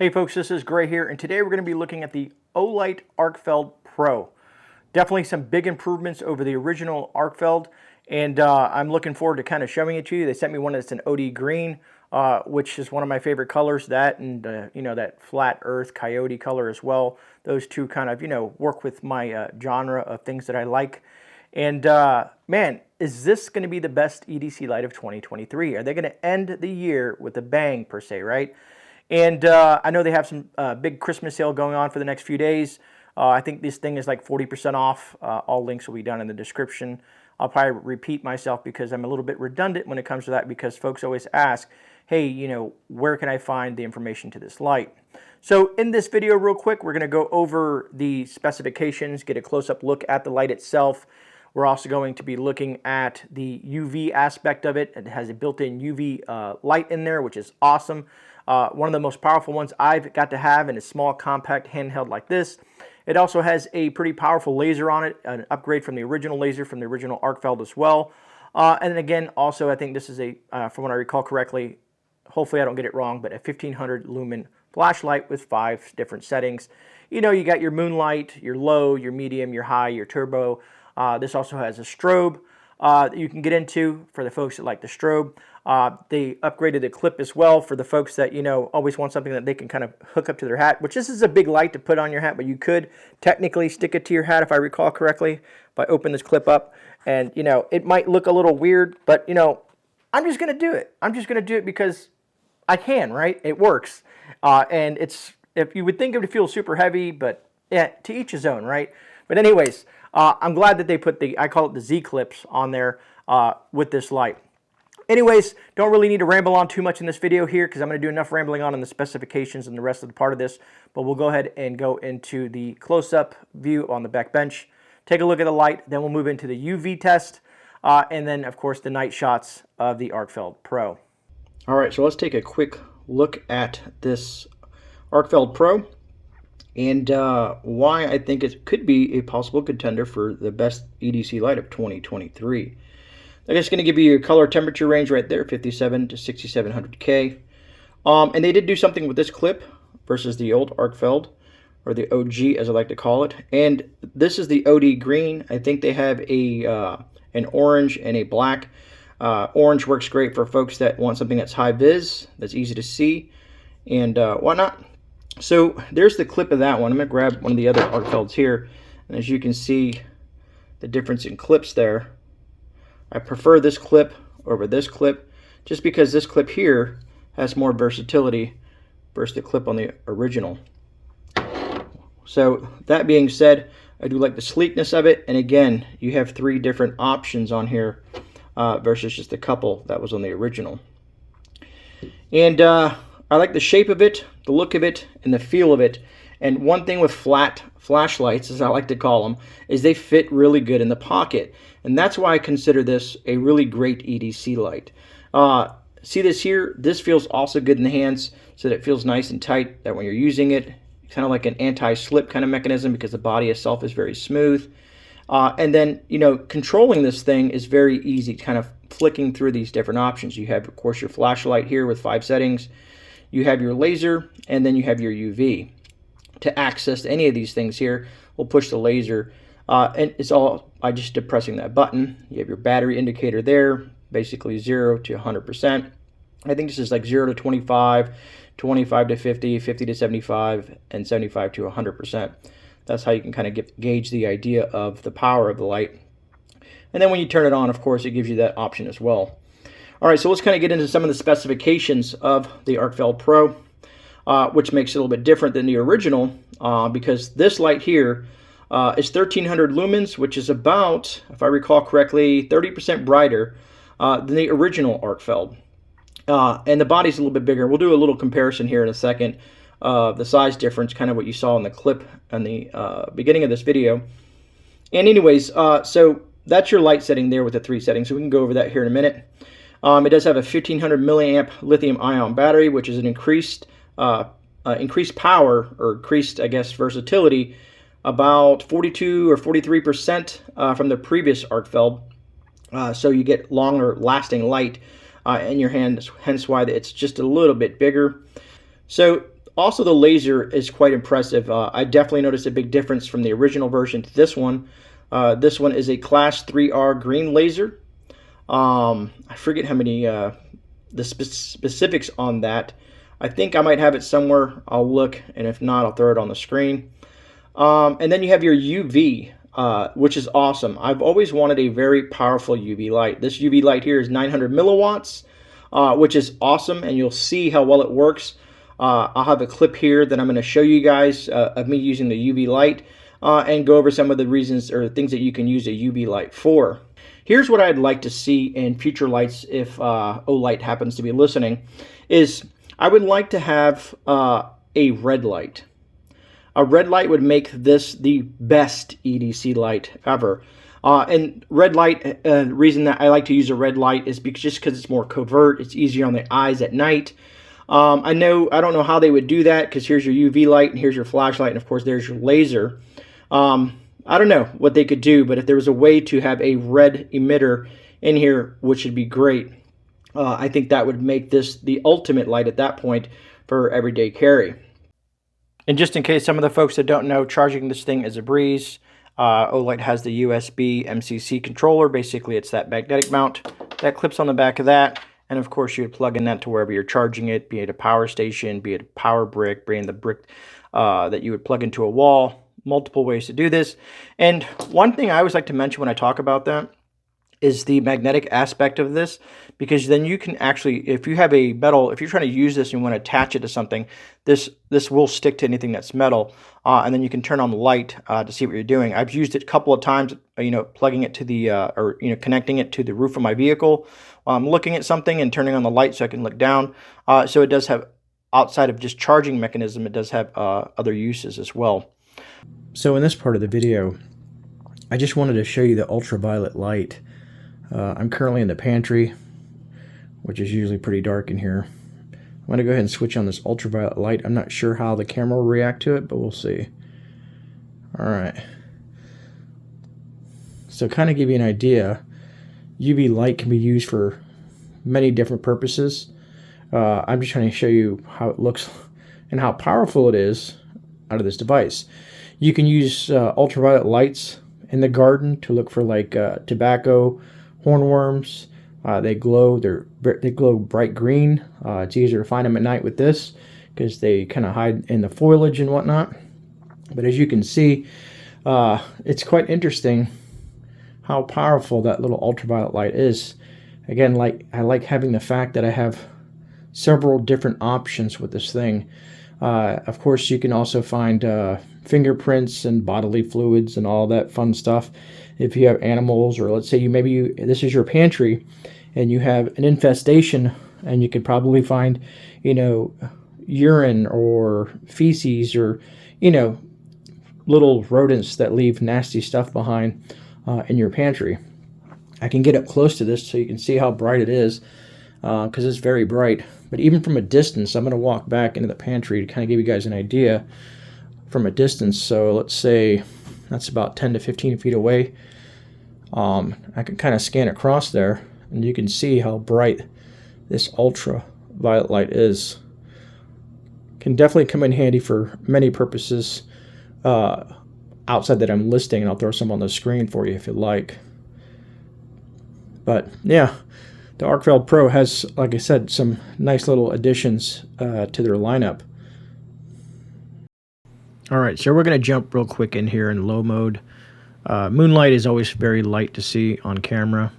Hey folks, this is Gray here, and today we're going to be looking at the Olight Arkfeld Pro. Definitely some big improvements over the original Arkfeld, and I'm looking forward to kind of showing it to you. They sent me one that's an OD green, which is one of my favorite colors. That and you know, that flat earth coyote color as well. Those two kind of, you know, work with my genre of things that I like. And man, is this going to be the best EDC light of 2023? Are they going to end the year with a bang per se, right? And I know they have some big Christmas sale going on for the next few days. I think this thing is like 40% off. All links will be down in the description. I'll probably repeat myself because I'm a little bit redundant when it comes to that, because folks always ask, hey, you know, where can I find the information to this light? So in this video real quick, we're going to go over the specifications, get a close-up look at the light itself. We're also going to be looking at the UV aspect of it. It has a built-in UV light in there, which is awesome. One of the most powerful ones I've got to have in a small, compact handheld like this. It also has a pretty powerful laser on it, an upgrade from the original laser from the original Arkfeld as well. And then again, also I think this is a, from what I recall correctly, hopefully I don't get it wrong, but a 1500 lumen flashlight with 5 different settings. You know, you got your moonlight, your low, your medium, your high, your turbo. This also has a strobe that you can get into for the folks that like the strobe. They upgraded the clip as well for the folks that, you know, always want something that they can kind of hook up to their hat, which this is a big light to put on your hat, but you could technically stick it to your hat if I recall correctly. If I open this clip up, and, you know, it might look a little weird, but, you know, I'm just going to do it. I'm just going to do it because I can, right? It works. And it's, if you would think it would feel super heavy, but yeah, to each his own, right? But anyways, I'm glad that they put the, I call it the Z clips on there with this light. Anyways, don't really need to ramble on too much in this video here because I'm going to do enough rambling on in the specifications and the rest of the part of this. But we'll go ahead and go into the close-up view on the back bench. Take a look at the light, then we'll move into the UV test, and then, of course, the night shots of the Arkfeld Pro. All right, so let's take a quick look at this Arkfeld Pro and why I think it could be a possible contender for the best EDC light of 2023. I'm just going to give you your color temperature range right there, 57 to 6700K. And they did do something with this clip versus the old Arkfeld, or the OG as I like to call it. And this is the OD green. I think they have a an orange and a black. Orange works great for folks that want something that's high vis, that's easy to see, and whatnot. So there's the clip of that one. I'm going to grab one of the other Arkfelds here. And as you can see, the difference in clips there. I prefer this clip over this clip just because this clip here has more versatility versus the clip on the original. So that being said, I do like the sleekness of it, and again, you have 3 different options on here versus just a couple that was on the original. And I like the shape of it, the look of it, and the feel of it. And one thing with flat flashlights, as I like to call them, is they fit really good in the pocket. And that's why I consider this a really great EDC light. See this here? This feels also good in the hands, so that it feels nice and tight, that when you're using it, kind of like an anti-slip kind of mechanism because the body itself is very smooth. And then, you know, controlling this thing is very easy, kind of flicking through these different options. You have, of course, your flashlight here with 5 settings. You have your laser, and then you have your UV. To access any of these things here, we'll push the laser, and it's all by just depressing that button. You have your battery indicator there, basically 0 to 100%. I think this is like 0 to 25, 25 to 50, 50 to 75, and 75 to 100%. That's how you can kind of gauge the idea of the power of the light. And then when you turn it on, of course, it gives you that option as well. All right, so let's kind of get into some of the specifications of the Arkfeld Pro. Which makes it a little bit different than the original because this light here is 1300 lumens, which is about, if I recall correctly, 30% brighter than the original Arkfeld. And the body's a little bit bigger. We'll do a little comparison here in a second of the size difference, kind of what you saw in the clip in the beginning of this video. And anyways, so that's your light setting there with the 3 settings. So we can go over that here in a minute. It does have a 1500 milliamp lithium-ion battery, which is an increased power, or increased, I guess, versatility, about 42 or 43% from the previous Arkfeld. So you get longer lasting light in your hand, hence why it's just a little bit bigger. So Also, the laser is quite impressive. I definitely noticed a big difference from the original version to this one. This one is a Class 3R green laser. I forget how many the specifics on that. I think I might have it somewhere. I'll look, and if not, I'll throw it on the screen. And then you have your UV, which is awesome. I've always wanted a very powerful UV light. This UV light here is 900 milliwatts, which is awesome, and you'll see how well it works. I'll have a clip here that I'm going to show you guys of me using the UV light and go over some of the reasons or things that you can use a UV light for. Here's what I'd like to see in future lights if Olight happens to be listening, is I would like to have a red light. A red light would make this the best EDC light ever. And red light, reason that I like to use a red light is just because it's more covert. It's easier on the eyes at night. I don't know how they would do that, because here's your UV light and here's your flashlight, and of course there's your laser. I don't know what they could do, but if there was a way to have a red emitter in here, which would be great, I think that would make this the ultimate light at that point for everyday carry. And just in case some of the folks that don't know, charging this thing is a breeze. Olight has the USB MCC controller. Basically, it's that magnetic mount that clips on the back of that. And of course, you would plug in that to wherever you're charging it, be it a power station, be it a power brick, being the brick that you would plug into a wall. Multiple ways to do this. And one thing I always like to mention when I talk about that is the magnetic aspect of this, because then you can actually, if you have a metal, if you're trying to use this and you want to attach it to something, this will stick to anything that's metal, and then you can turn on the light to see what you're doing. I've used it a couple of times, plugging it to the or connecting it to the roof of my vehicle while I'm looking at something and turning on the light so I can look down. So it does have, outside of just charging mechanism, it does have other uses as well. So in this part of the video, I just wanted to show you the ultraviolet light. I'm currently in the pantry, which is usually pretty dark in here. I'm going to go ahead and switch on this ultraviolet light. I'm not sure how the camera will react to it, but we'll see. Alright. So kind of give you an idea, UV light can be used for many different purposes. I'm just trying to show you how it looks and how powerful it is out of this device. You can use ultraviolet lights in the garden to look for like tobacco, hornworms. They glow. They glow bright green. It's easier to find them at night with this because they kind of hide in the foliage and whatnot. But as you can see, it's quite interesting how powerful that little ultraviolet light is. Again, I like having the fact that I have several different options with this thing. Of course, you can also find fingerprints and bodily fluids and all that fun stuff. If you have animals, or let's say this is your pantry and you have an infestation, and you could probably find, urine or feces or, little rodents that leave nasty stuff behind in your pantry. I can get up close to this so you can see how bright it is, because it's very bright. But even from a distance, I'm going to walk back into the pantry to kind of give you guys an idea from a distance. So let's say that's about 10 to 15 feet away. I can kind of scan across there, and you can see how bright this ultraviolet light is. Can definitely come in handy for many purposes outside that I'm listing, and I'll throw some on the screen for you if you'd like. But yeah, the Arkfeld Pro has, like I said, some nice little additions to their lineup. Alright, so we're going to jump real quick in here in low mode. Moonlight is always very light to see on camera,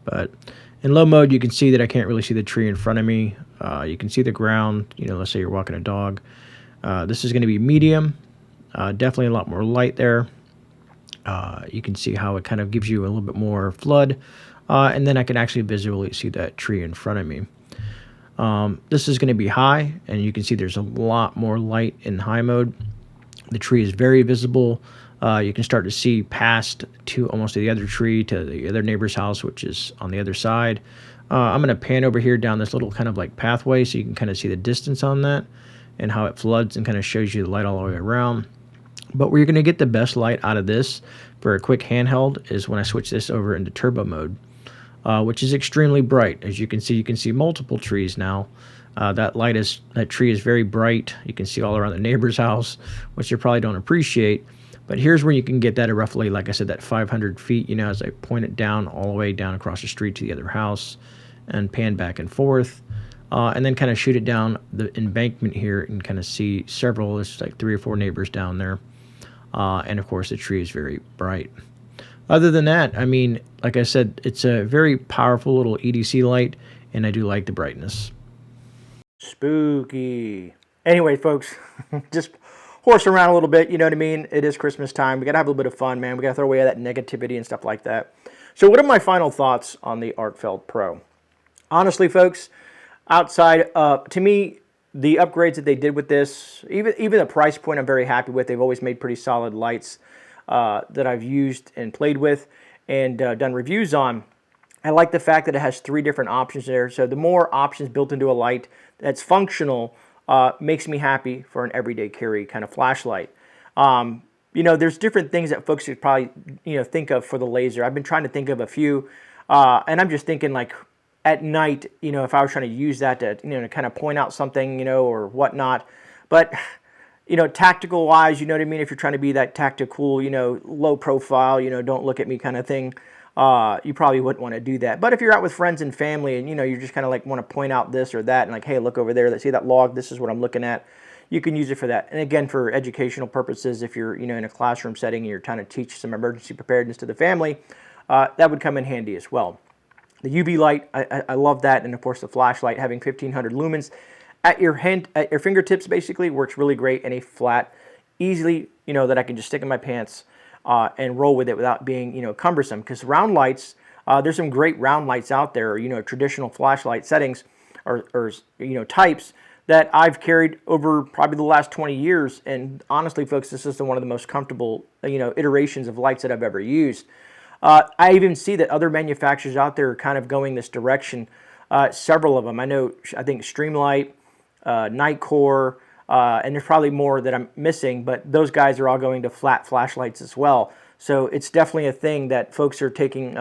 but in low mode you can see that I can't really see the tree in front of me. You can see the ground, let's say you're walking a dog. This is going to be medium, definitely a lot more light there. You can see how it kind of gives you a little bit more flood, and then I can actually visually see that tree in front of me. This is going to be high, and you can see there's a lot more light in high mode. The tree is very visible. You can start to see past almost to the other tree, to the other neighbor's house, which is on the other side. I'm going to pan over here down this little kind of like pathway so you can kind of see the distance on that and how it floods and kind of shows you the light all the way around. But where you're going to get the best light out of this for a quick handheld is when I switch this over into turbo mode, which is extremely bright. As you can see multiple trees now. That tree is very bright. You can see all around the neighbor's house, which you probably don't appreciate. But here's where you can get that at roughly, like I said, that 500 feet, as I point it down all the way down across the street to the other house and pan back and forth. And then kind of shoot it down the embankment here and kind of see several, there's like 3 or 4 neighbors down there. And of course the tree is very bright. Other than that, I mean, like I said, it's a very powerful little EDC light, and I do like the brightness. Spooky. Anyway, folks, just horse around a little bit, you know what I mean? It is Christmas time. We got to have a little bit of fun, man. We got to throw away that negativity and stuff like that. So what are my final thoughts on the Arkfeld Pro? Honestly, folks, outside, to me, the upgrades that they did with this, even the price point I'm very happy with. They've always made pretty solid lights that I've used and played with and done reviews on. I like the fact that it has 3 different options there. So the more options built into a light that's functional makes me happy for an everyday carry kind of flashlight. There's different things that folks could probably think of for the laser. I've been trying to think of a few, and I'm just thinking like at night, if I was trying to use that to to kind of point out something, or whatnot. But tactical wise, you know what I mean? If you're trying to be that tactical, low profile, don't look at me kind of thing, you probably wouldn't want to do that. But if you're out with friends and family and, you just kind of like want to point out this or that and like, hey, look over there, see that log, this is what I'm looking at. You can use it for that. And again, for educational purposes, if you're, in a classroom setting and you're trying to teach some emergency preparedness to the family, that would come in handy as well. The UV light, I love that. And of course the flashlight having 1500 lumens at your fingertips basically works really great, and a flat, easily, that I can just stick in my pants and roll with it without being, cumbersome. Because round lights, there's some great round lights out there, traditional flashlight settings or types that I've carried over probably the last 20 years. And honestly, folks, this is one of the most comfortable, iterations of lights that I've ever used. I even see that other manufacturers out there are kind of going this direction. Several of them. I think Streamlight, Nightcore, and there's probably more that I'm missing, but those guys are all going to flat flashlights as well. So it's definitely a thing that folks are taking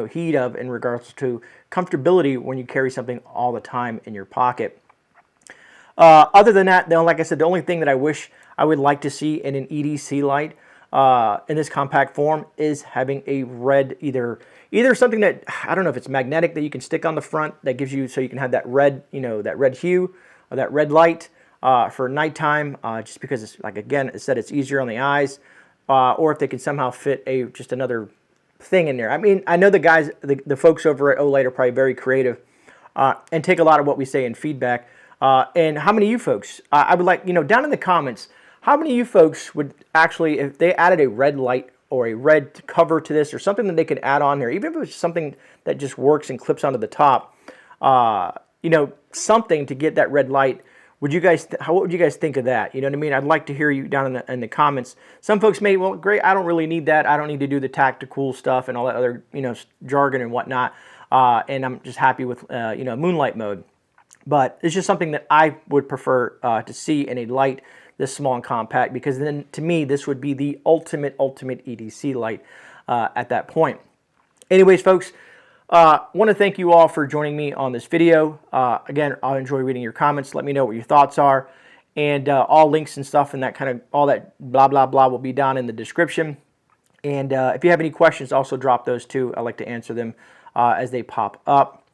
heed of in regards to comfortability when you carry something all the time in your pocket. Other than that, though, like I said, the only thing that I wish I would like to see in an EDC light in this compact form is having a red, either something that, I don't know if it's magnetic that you can stick on the front that gives you, so you can have that red, that red hue or that red light for nighttime, just because it's, like, again, it said it's easier on the eyes, or if they can somehow fit just another thing in there. I mean, I know the guys, the folks over at Olight are probably very creative and take a lot of what we say in feedback. And how many of you folks, I would like, down in the comments, how many of you folks would actually, if they added a red light or a red cover to this, or something that they could add on here, even if it was something that just works and clips onto the top, something to get that red light, what would you guys think of that? You know what I mean? I'd like to hear you down in the comments. Some folks may, well, great, I don't really need that. I don't need to do the tactical stuff and all that other, jargon and whatnot. And I'm just happy with, moonlight mode. But it's just something that I would prefer to see in a light this small and compact, because then to me this would be the ultimate EDC light at that point. Anyways, folks, want to thank you all for joining me on this video. Again, I'll enjoy reading your comments. Let me know what your thoughts are, and all links and stuff and that kind of all that blah blah blah will be down in the description. And if you have any questions, also drop those too. I like to answer them as they pop up.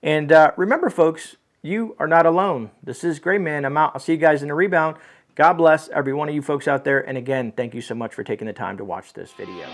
And remember, folks, you are not alone. This is GreyMan. I'm out. I'll see you guys in the rebound. God bless every one of you folks out there. And again, thank you so much for taking the time to watch this video.